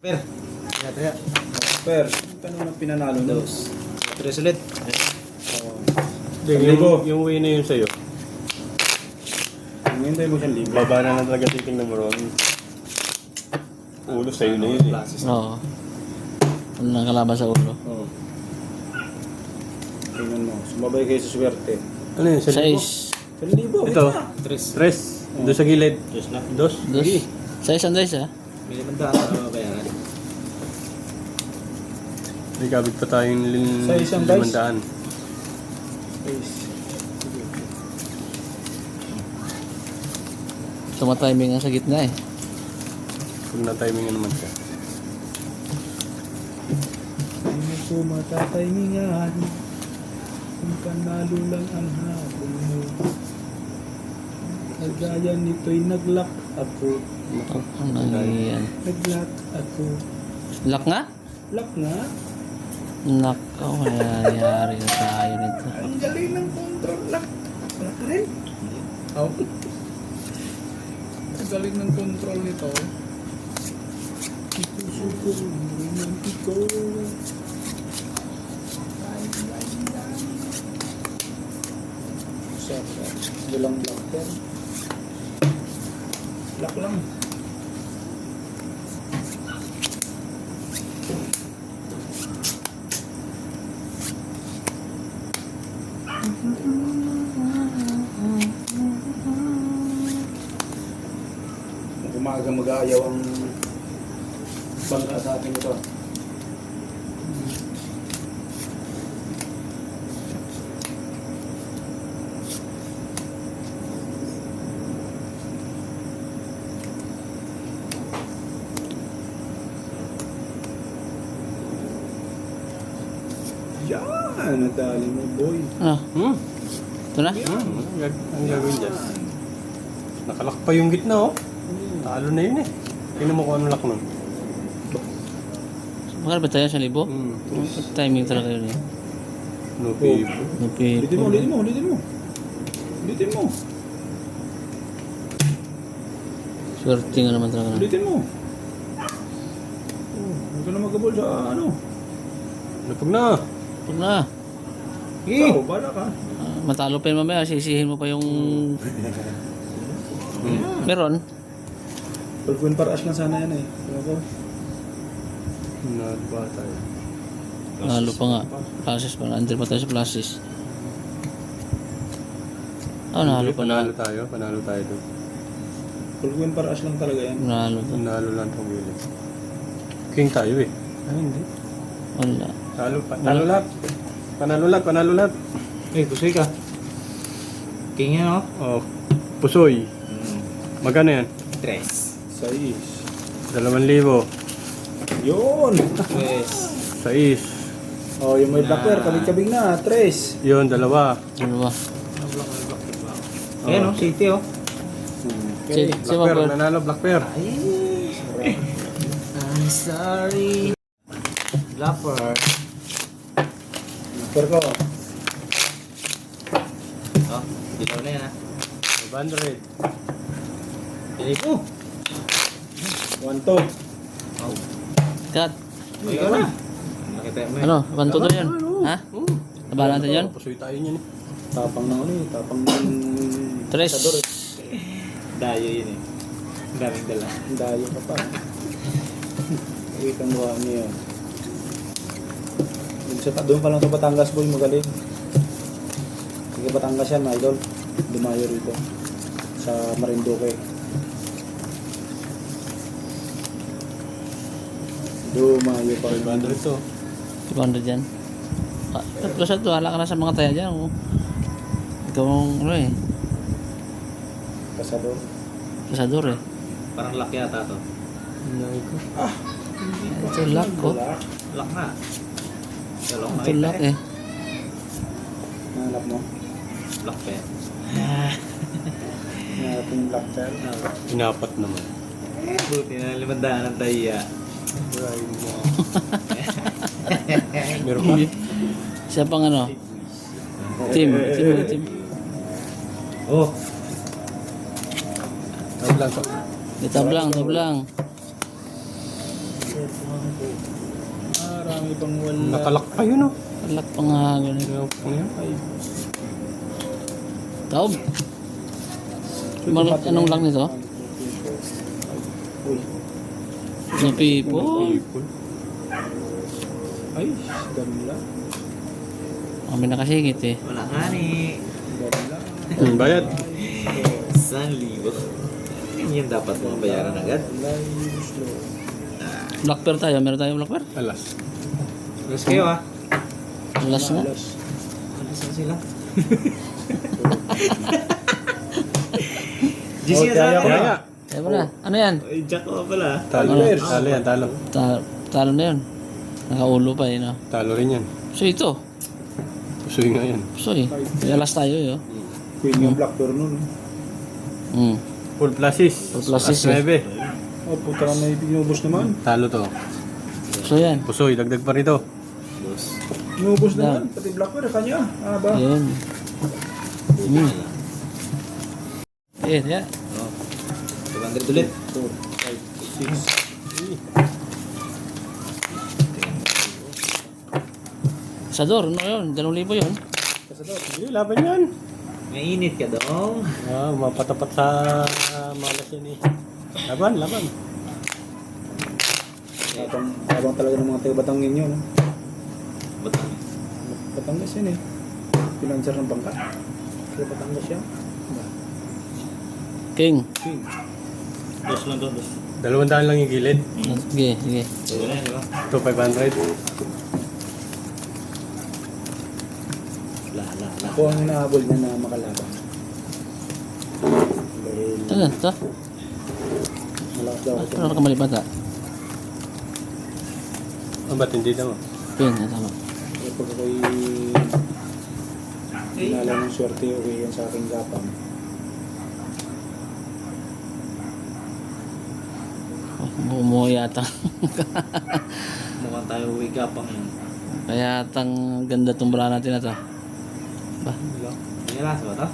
Per. Kaya. Per. Paano na pinanalo na? Tres ulit. Yung way na yun sa'yo. Hintay mo siyang libre. Baba na lang talaga titingnan mo ron. Ulo sa'yo na yun eh. Oo. Ano nang kalaban sa ulo? Oo. Tingnan mo. Sumabay kayo sa swerte. Ano yun? Sa libo? 1,000. Ito. Tres. Tres. Doon sa gilid. Dos na. Dos. Dos. Sige. Size and dice, ha? May 500 na mabayaran. May kabit pa tayong Sa isang dice? 500. Please. Tumatiming nga sa gitna eh. Kung na-timingan naman siya. Hindi ko matatimingan. Kung panalo lang ang habol mo. Kagaya nito'y nag-lock ako. Ang nangyayari. Nag-lock ako. Lock nga? Lock nga. Nako, nangyayari na tayo nito. Ang galing ng control lock. Wala pa rin. Oh. Ang galing ng control nito. Ito suko, romantiko. Sarap. Walang lock yan. Lock lang. Umaga mag-aayaw ang bangka sa atin ito. Yan! Nadali mo, boy. Ano? Hmm? Ito na? Ang gagawin dyan. Nakalak pa yung gitna oh. Talo na yun eh. Tingnan mo kung ano lock nun. Bakal ba tayo sa libo? Hmm. Timing talaga yun eh. No paper. No Ulitin mo, people. ulitin mo, ulitin mo. Ulitin mo. Swerte nga naman talaga na. Ulitin mo. Oh, huwag ka na magkabol sa ano. Napag na. Pag na. Ikaw, bala ka. Matalo pa yun mamaya. Sisihin mo pa yung... Meron. Pagkuin paraas lang sana yan eh. Ako. Nalo ba tayo? Nalo pa nga. Pluses pa. Under pa tayo sa pluses. Oh, nalo pa na. Panalo tayo. Panalo tayo doon. Pagkuin paraas lang talaga yan. Nalo to. Panalo lang itong gilid. King tayo eh. Ay hindi. Wala. Talo pa. Talo lahat. Panalo lahat. Panalo lahat. Eh, kusoy ka. King yan oh. Oh. Pusoy. Magkano yan? Tres. Sais. 2,000. Yun! Tres. 6. Oh, yung may blackware, kabig-kabig na. Tres. Yun, 2. Dalawa. Ayan oh, city oh. Si Black Bear, Mabel. nanalo Black Bear. I'm sorry. Blapper. Blapper ko. Oh, dito na yan ha. 500. Pili ko. 1-2. Oh. Cut. Ikaw na. Nakita mo Ano? 1-2 doon yun. Ha? Labanan natin yun? Pusoy tayo niyan eh. Tapang na ulit. Tapang ng... Tres. Kasador eh. Dayo yun eh. Daming dala. Dayo ka pa. Wait ang mukha niya yun. Doon pa lang sa Batangas boy, magaling. Sige Batangas yan, idol. Dumayo rito. Sa Marinduque. Dumayo pa. 500 to. 200 dyan. Plus at wala ka na sa mga taya dyan. Oh. Ikaw ang ano eh. Kasador. Kasador eh. Parang lock yata to. Ito lock ko. Lock na. Ito lock eh. Nahanap mo? Lock pa yan. Nahanap yung lock tayo. Inapat naman. Buti na 500 ang tayo. Try mo. Meron pa? Siya pang ano. Team. Oh. Tablang to. Tablang. Marami pang wala. Nakalak pa yun oh. Alak pa nga ganun. Ay, Taob. Anong lang nito? Uy. Napipo. Ay, ganda. Kami nakasigit eh. Wala nga ni. Ganda. Bayad. 1,000. Yan dapat mo bayaran agad. Live slow. Black pearl tayo. Meron tayong black pearl? Alas. Alas kayo ah. Alas nga. Alas. Alas na sila. GC Oh, na kaya sa ko akin. na. Kaya mo na. Ano yan? Ay, Jack ko pala. Talo. Talo. Talo yan, talo. Talo na yun. Nakaulo pa eh. No? Talo rin yan. So ito. Pusoy nga yan. So eh. May alas tayo eh. Oh. Queen yung black door nun. Hmm. Full pluses. Full pluses, As 9. Oh, puta ka may pinubos naman. Talo to. So yan. Pusoy, dagdag pa rito. Boss. Pinubos naman. Pati black door, kanya. Ah, ba? Ayun. Hmm. Eh, yan. Oh. 200 ulit. 4, 5, 6. Sador, ano yun? 2,000 yun. Sige, laban yan. Mainit ka dong. Ah, mapatapat sa malas yan eh. Laban, laban. Habang talaga ng mga taga-Batangin yun. No? Batang. Batangas yun eh. Pinansar ng bangka. Kaya Batangas yan. King. King. Dos lang doon, dos. 200 lang yung gilid. Sige, sige. So, na yan, di ba? 2,500. La. Ako ang inahabol niya na makalaban. Dahil Ano ito? malakas daw ako. Ano ka malipat ha? Ah, ba't hindi naman? Yun, tama. Kaya pag ako'y hinala ng swerte, okay yan sa aking gapang. Bumuha yata. Mukhang tayo wake up ang yan. Kaya tang ganda tong bra natin na to. Ba? Yan lang, ba ito?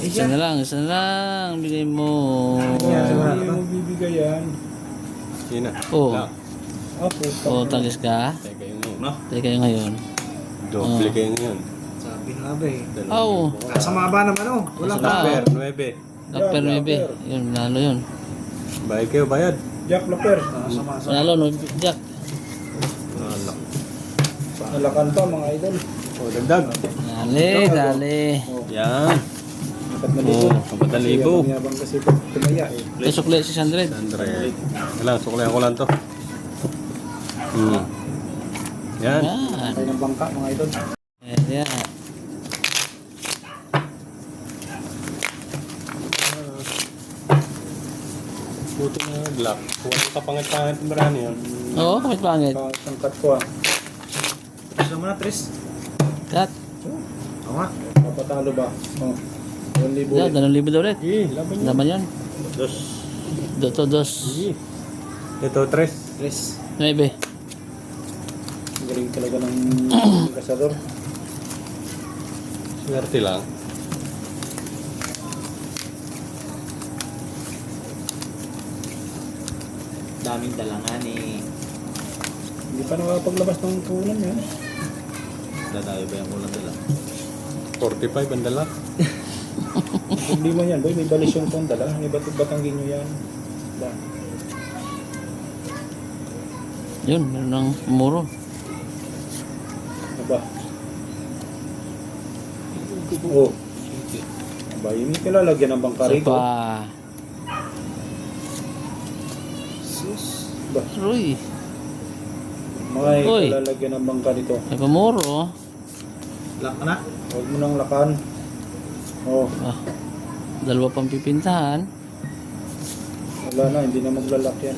Isa na lang. Bigay mo. Hindi mo bibigay yan. Yun na. Oh. Wala. Ah, puta. O, tagis ka. Teka yung yun. No? Tayo kayo ngayon. Doble kayo ngayon. Sabi na nga ba eh. Oh. Kasama ba naman oh? Walang Kasama. ka. Per, 9. Lakper maybe. Yun, nalo yun. Bayad kayo, bayad. Jack Loper. Kasama sa... Panalo, no? Jack. Alak. Nalakan pa mga idol. O, dagdag. Dali. Yan. 4,000. Oh, 4,000. Yabang kasi pag tumaya eh. Ito sukli, 600. 100. Wala, suklayan ko lang to. Yan. Yan. Tayo ng bangka mga idol. Yan. Buti na black. Walang kapangat-pangat yung marami yun. Oo, bakit pangit? Tangkat ko ah. Gusto mo na, Tris? Kat. Oo nga. Papatalo ba? Oh. 1,000 Yan, ulit. 2,000 ulit. Sige, laban yun. Laban yan. Dos. Dos. Sige. Ito, 3. Tris. 9. Ang galing talaga ng kasador. Swerte lang. Daming dalangan eh. Hindi pa nakapaglabas ng kulang yan. Dadayo ba yung kulang dala? 45 ang dala. Problema yan boy. May balis yung kong dala. May batanggin nyo yan. Ba? Yun, meron ng muro. Ano ba? Oh. Ba, yun yung kilalagyan ng bangka Isa rito. pa. Sus. Ba, Roy. may Uy. kilalagyan ng bangka dito. May pamuro. Lock ka na? Huwag mo nang lakan. Oh, Ah, dalawa pang pipintahan. wala na. Hindi na maglalak yan.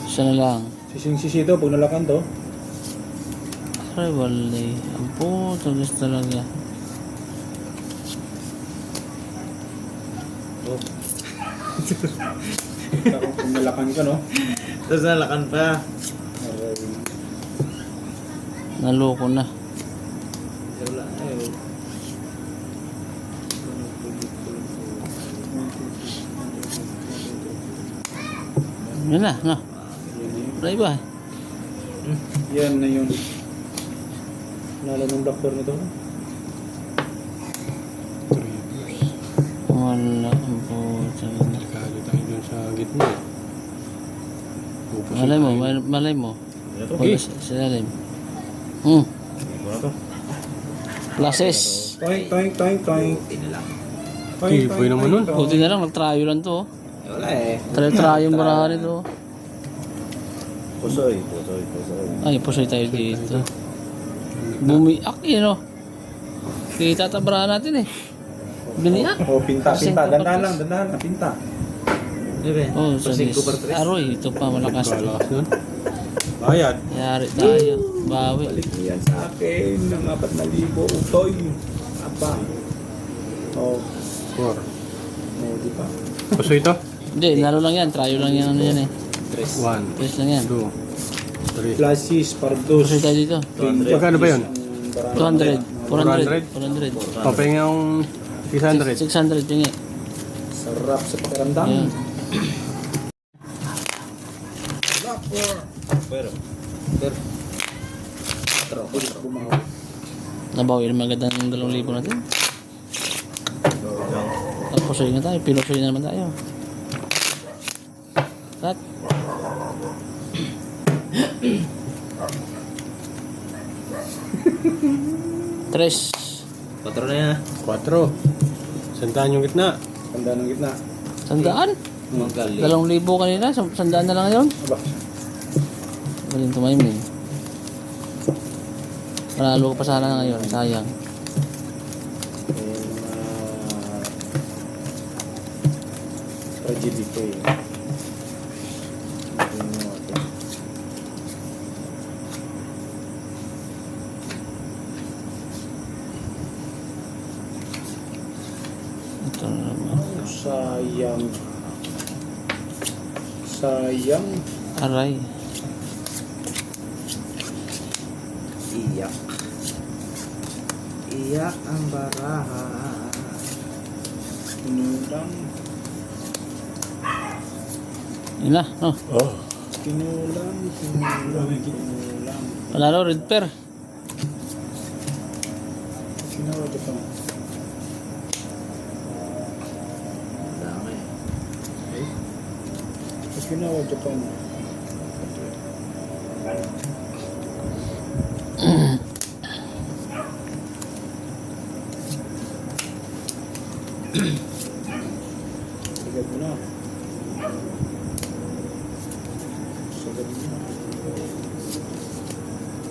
Isa na lang. Sising-sisi to pag nalakan to. Ay, walay. Ang puto, gusto talaga. Oh. Kung nalakan ka, no? Tapos nalakan pa. Aray. Naloko na. Wala na eh. Yun na, no? Wala iba eh. Yan na yun. Nalo ng black door nito. Wala ang puta. Delikado tayo dun sa gitna eh. Pupusok Malay mo, tayo. malay mo. Ito. Wala sa lalim. Plases. Toink, toink, toink, toink. Tinilang. Kiboy naman nun. Buti na lang, nag-tryo lang to. Wala eh. Try yung barahan nito. Pusoy. Ay, pusoy tayo dito. Bumiak eh, no? Kita tabrahan natin eh. Biniak. Oh, pinta, Kasi pinta. ito Dandahan pa- lang, dandahan na pinta. Oh, sa Pasig ko per tres. Aroy, ito pa malakas. Kalakas nun. Bayad. Yari tayo. Bawi. Balik mo yan sa akin ng 4,000 utoy. Apa. Oh, 4. di pa. Pusoy ito? Hindi, lalo lang yan. Tryo lang yan. Ano yan eh. 1, Tres lang yan. 2, 3. Plasis, pardos. Pusoy tayo dito. Magkano ba yun? 200. 400. 400? 400. Papahinga yung 600. 600 pingi. Sarap sa pakiramdam. Ayan. Pero. Bumawi. Nabawi na maganda ng 2,000 natin. Pusoy na tayo. Pinusoy na naman tayo. Cut. Tres. 4 na yan. 4. Sandaan yung gitna. Tanda ng gitna. Sandaan? Magali. 2,000 kanina. Sandaan na lang ngayon. Aba. Galing tumayimin. Manalo ka pa sana ngayon. Sayang. Tragedy ko eh. Ito na naman. Sayang. Sayang. Aray. Iyak. Iyak ang baraha. Kinulang. Yun na. Oh. Kinulang. Kinulang. Manalo, red pair. Kinulang. Japan. Dami. Kinulang Japan. Sagad mo na. Sagad mo na.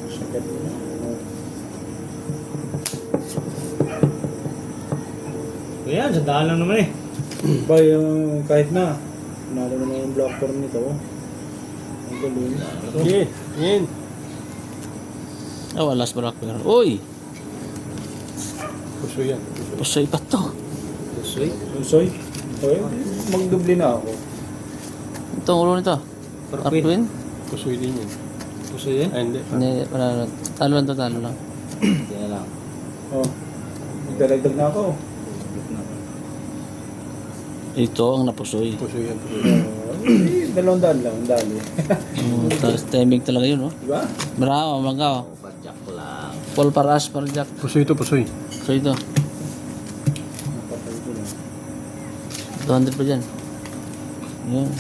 Sagad mo na. Kuya, sandaan lang naman eh. Ba, yung kahit na. Nalo na yung block form nito. Ang galing. Sige, tingin. Oh, last black pair. Uy! Pusoy yan. Pusoy pa to. Pusoy. Soy. Okay, magdubli na ako. Itong ulo nito. Parpin. Arpin? Pusoy din yan. Pusoy yan. Ay, hindi. Hindi, wala na. Talo lang to, talo lang. Hindi na lang. Oh. Magdalagdag na ako. Ito ang napusoy. Pusoy yan. Pusoy. Dalawang daan lang, ang dali. Tapos timing talaga yun, oh. Diba? Bravo, mangga, oh. Padyak lang. Paul Paras, Parjak. Pusoy ito, pusoy. So ito, Napatay ko na. 200 pa dyan. Yun.